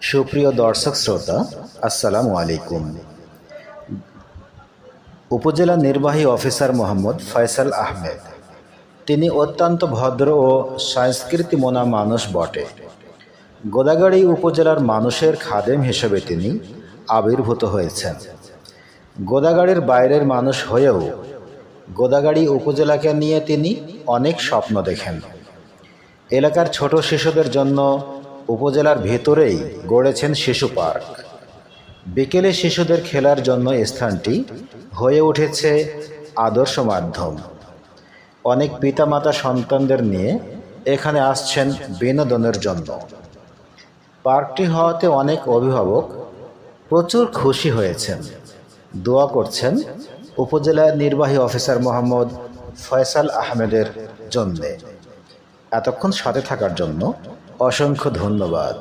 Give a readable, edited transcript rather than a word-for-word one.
সুপ্রিয় দর্শক শ্রোতা, আসসালামু আলাইকুম। উপজেলা নির্বাহী অফিসার মোহাম্মদ ফয়সাল আহমেদ, তিনি অত্যন্ত ভদ্র ও সংস্কৃতিমনা মানুষ বটে। গোদাগাড়ী উপজেলার মানুষের খাদেম হিসেবে তিনি আবির্ভূত হয়েছেন। গোদাগাড়ীর বাইরের মানুষ হয়েও গোদাগাড়ী উপজেলাকে নিয়ে তিনি অনেক স্বপ্ন দেখেন। এলাকার ছোট শিশুদের জন্য উপজেলার ভেতরেই গড়েছেন শিশু পার্ক। বিকেলে শিশুদের খেলার জন্য স্থানটি হয়ে উঠেছে আদর্শ মাধ্যম। অনেক পিতামাতা সন্তানদের নিয়ে এখানে আসছেন বিনোদনের জন্য। পার্কটি হওয়াতে অনেক অভিভাবক প্রচুর খুশি হয়েছেন, দোয়া করছেন উপজেলা নির্বাহী অফিসার মোহাম্মদ ফয়সাল আহমেদের জন্যে। এতক্ষণ সাথে থাকার জন্য অসংখ্য ধন্যবাদ।